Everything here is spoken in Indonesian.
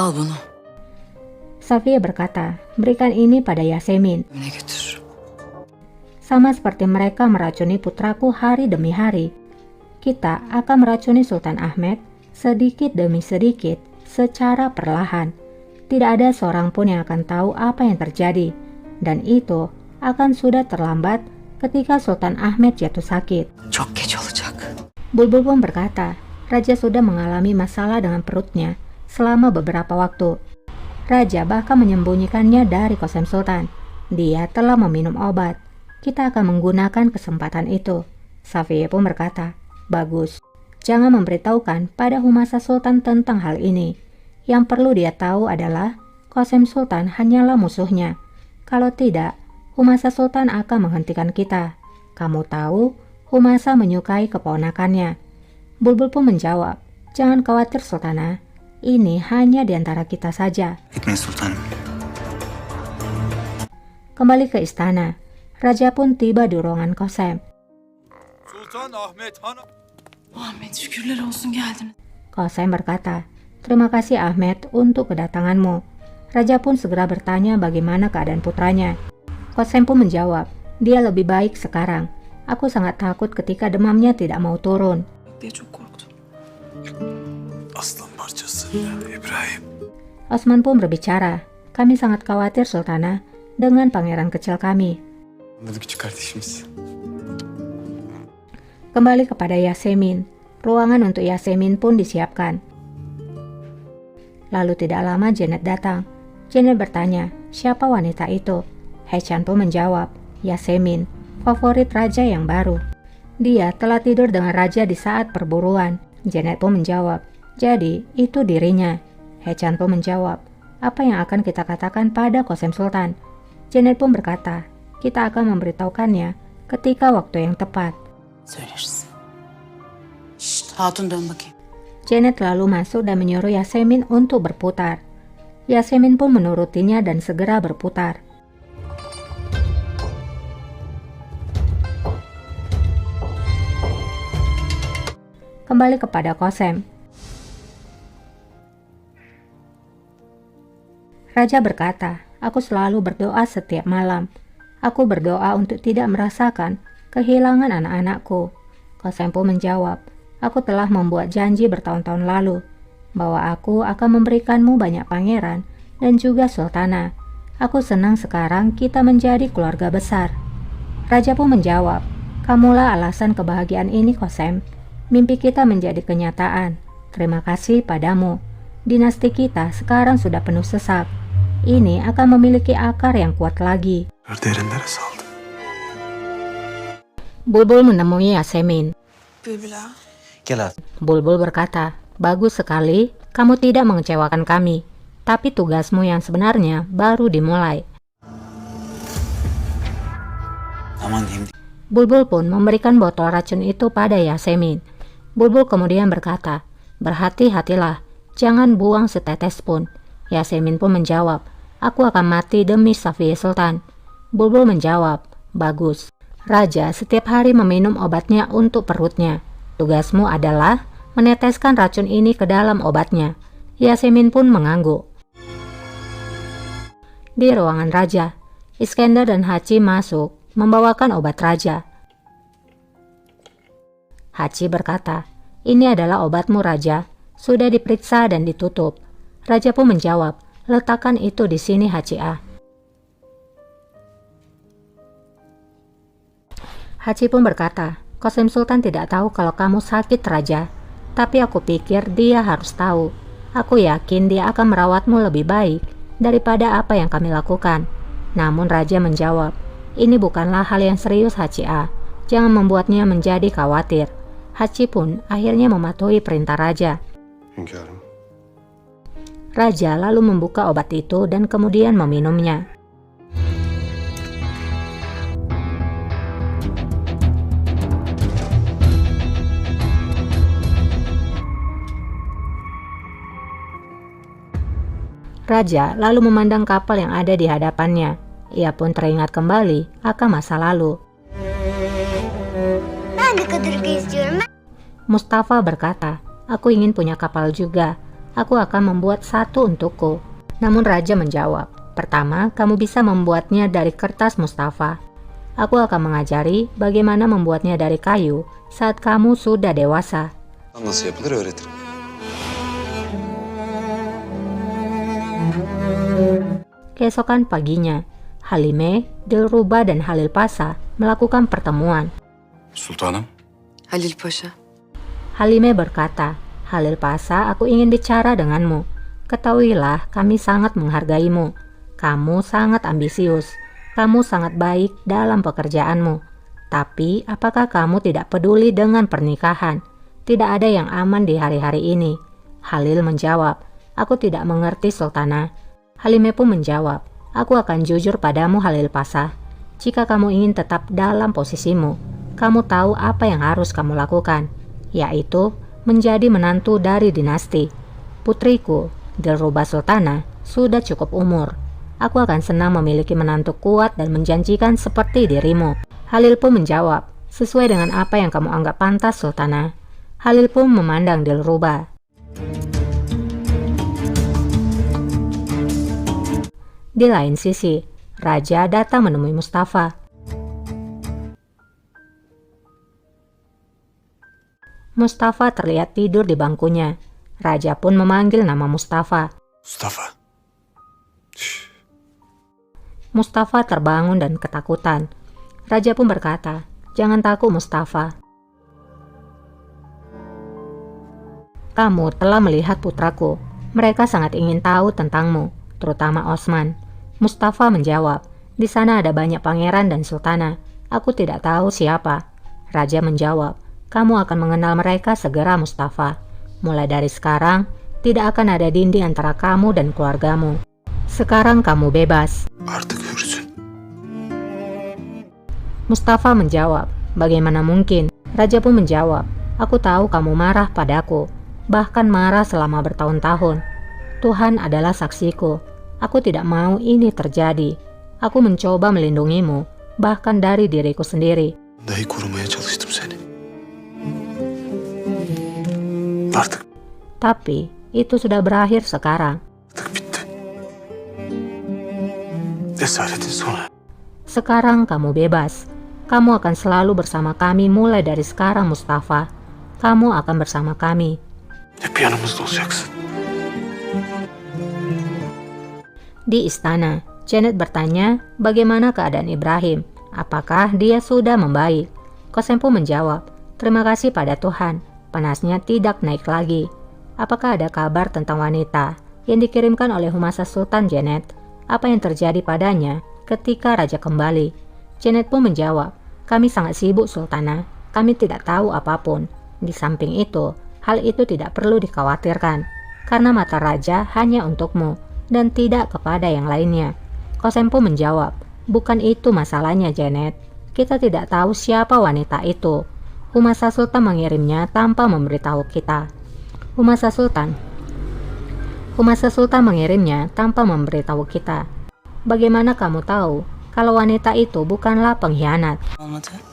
Al bunu. Safiye berkata, berikan ini pada Yasemin. Evine götür. Sama seperti mereka meracuni putraku hari demi hari, kita akan meracuni Sultan Ahmed sedikit demi sedikit secara perlahan. Tidak ada seorang pun yang akan tahu apa yang terjadi, dan itu akan sudah terlambat ketika Sultan Ahmed jatuh sakit. Çok geç olacak. Bulbul pun berkata, Raja sudah mengalami masalah dengan perutnya selama beberapa waktu. Raja bahkan menyembunyikannya dari Qasem Sultan. Dia telah meminum obat. Kita akan menggunakan kesempatan itu. Safiye pun berkata, bagus. Jangan memberitahukan pada Humasa Sultan tentang hal ini. Yang perlu dia tahu adalah Qasem Sultan hanyalah musuhnya. Kalau tidak, Humasa Sultan akan menghentikan kita. Kamu tahu, Humasa menyukai keponakannya. Bulbul pun menjawab, jangan khawatir Sultana. Ini hanya di antara kita saja. Gitmeyin sultanım. Kembali ke istana. Raja pun tiba di ruangan Qasem. Sultan Ahmet Han. Ahmet şükürler olsun geldiniz. Qasem berkata, terima kasih Ahmed untuk kedatanganmu. Raja pun segera bertanya bagaimana keadaan putranya. Qasem pun menjawab, dia lebih baik sekarang. Aku sangat takut ketika demamnya tidak mau turun. Diye çok korktum. Aslan parçası İbrahim. Osman pun berbicara, kami sangat khawatir Sultana dengan pangeran kecil kami. Bu küçük kardeşimiz. Kembali kepada Yasemin. Ruangan untuk Yasemin pun disiapkan. Lalu tidak lama Janet datang. Janet bertanya, siapa wanita itu? Hechan pun menjawab, Yasemin, favorit raja yang baru. Dia telah tidur dengan raja di saat perburuan. Janet pun menjawab, jadi itu dirinya. Hechan pun menjawab, apa yang akan kita katakan pada Qasem Sultan? Janet pun berkata, kita akan memberitahukannya ketika waktu yang tepat. Söyleriz. Şşt hatun dön bakayım. Janet lalu masuk dan menyuruh Yasemin untuk berputar. Yasemin pun menurutinya dan segera berputar. Kembali kepada Qasem. Raja berkata, aku selalu berdoa setiap malam. Aku berdoa untuk tidak merasakan kehilangan anak-anakku. Qasem pun menjawab, aku telah membuat janji bertahun-tahun lalu bahwa aku akan memberikanmu banyak pangeran dan juga sultana. Aku senang sekarang kita menjadi keluarga besar. Raja pun menjawab, kamulah alasan kebahagiaan ini Qasem. Mimpi kita menjadi kenyataan. Terima kasih padamu. Dinasti kita sekarang sudah penuh sesak. Ini akan memiliki akar yang kuat lagi. Derinlere saldı. Bulbul menemui Yasemin. Bülbül. Gel Bulbul berkata, bagus sekali, kamu tidak mengecewakan kami. Tapi tugasmu yang sebenarnya baru dimulai. aman diyeyim. Bulbul pun memberikan botol racun itu pada Yasemin. Bulbul kemudian berkata, berhati-hatilah, jangan buang setetes pun. Yasemin pun menjawab, aku akan mati demi Safiye Sultan. Bulbul menjawab, bagus. Raja setiap hari meminum obatnya untuk perutnya. Tugasmu adalah meneteskan racun ini ke dalam obatnya. Yasemin pun mengangguk. Di ruangan raja, Iskandar dan Hachi masuk membawakan obat raja. Hachi berkata, ini adalah obatmu Raja, sudah diperiksa dan ditutup. Raja pun menjawab, letakkan itu di sini Hachi A. Hachi pun berkata, Qasem Sultan tidak tahu kalau kamu sakit Raja, tapi aku pikir dia harus tahu. Aku yakin dia akan merawatmu lebih baik daripada apa yang kami lakukan. Namun Raja menjawab, ini bukanlah hal yang serius Hachi A, jangan membuatnya menjadi khawatir. Hachi pun akhirnya mematuhi perintah Raja. Hünkârım. Raja lalu membuka obat itu dan kemudian meminumnya. Raja lalu memandang kapal yang ada di hadapannya. Ia pun teringat kembali akan masa lalu. Mustafa berkata, aku ingin punya kapal juga. Aku akan membuat satu untukku. Namun raja menjawab, pertama, kamu bisa membuatnya dari kertas Mustafa. Aku akan mengajari bagaimana membuatnya dari kayu saat kamu sudah dewasa. Nasıl yapılır öğretirim. Keesokan paginya, Halime, Dilruba, dan Halil Pasha melakukan pertemuan. Sultanım. Halil Paşa. Halime berkata, Halil Pasha, aku ingin bicara denganmu. Ketahuilah, kami sangat menghargaimu. Kamu sangat ambisius. Kamu sangat baik dalam pekerjaanmu. Tapi, apakah kamu tidak peduli dengan pernikahan? Tidak ada yang aman di hari-hari ini. Halil menjawab, aku tidak mengerti, Sultana. Halime pun menjawab, aku akan jujur padamu, Halil Pasha. Jika kamu ingin tetap dalam posisimu, kamu tahu apa yang harus kamu lakukan, yaitu menjadi menantu dari dinasti. Putriku, Dilruba Sultana, sudah cukup umur. Aku akan senang memiliki menantu kuat dan menjanjikan seperti dirimu. Halil pun menjawab, sesuai dengan apa yang kamu anggap pantas, Sultana. Halil pun memandang Dilruba. Di lain sisi, raja datang menemui Mustafa. Mustafa terlihat tidur di bangkunya. Raja pun memanggil nama Mustafa. Mustafa. Mustafa terbangun dan ketakutan. Raja pun berkata, jangan takut, Mustafa. Kamu telah melihat putraku. Mereka sangat ingin tahu tentangmu, terutama Osman. Mustafa menjawab, di sana ada banyak pangeran dan sultana. Aku tidak tahu siapa. Raja menjawab, kamu akan mengenal mereka segera, Mustafa. Mulai dari sekarang, tidak akan ada dinding antara kamu dan keluargamu. Sekarang kamu bebas. Artık hürsün. Mustafa menjawab, bagaimana mungkin? Raja pun menjawab, aku tahu kamu marah padaku, bahkan marah selama bertahun-tahun. Tuhan adalah saksiku. Aku tidak mau ini terjadi. Aku mencoba melindungimu, bahkan dari diriku sendiri. Dahi korumaya çalıştım seni. Artık Tapi, itu sudah berakhir sekarang. bitti. Esaretin sonu. Sekarang kamu bebas. Kamu akan selalu bersama kami mulai dari sekarang, Mustafa. Kamu akan bersama kami. Hep yanımızda olacaksın. Di istana, Janet bertanya bagaimana keadaan Ibrahim. Apakah dia sudah membaik? Kosempo menjawab, terima kasih pada Tuhan. Panasnya tidak naik lagi. Apakah ada kabar tentang wanita yang dikirimkan oleh Humasa Sultan, Janet? Apa yang terjadi padanya ketika raja kembali? Janet pun menjawab, kami sangat sibuk, Sultana. Kami tidak tahu apapun. Di samping itu, hal itu tidak perlu dikhawatirkan, karena mata raja hanya untukmu dan tidak kepada yang lainnya. Kosempo menjawab, bukan itu masalahnya, Janet. Kita tidak tahu siapa wanita itu. Humasa Sultan mengirimnya tanpa memberitahu kita. Humasa Sultan mengirimnya tanpa memberitahu kita. Bagaimana kamu tahu kalau wanita itu bukanlah pengkhianat? Olmadı.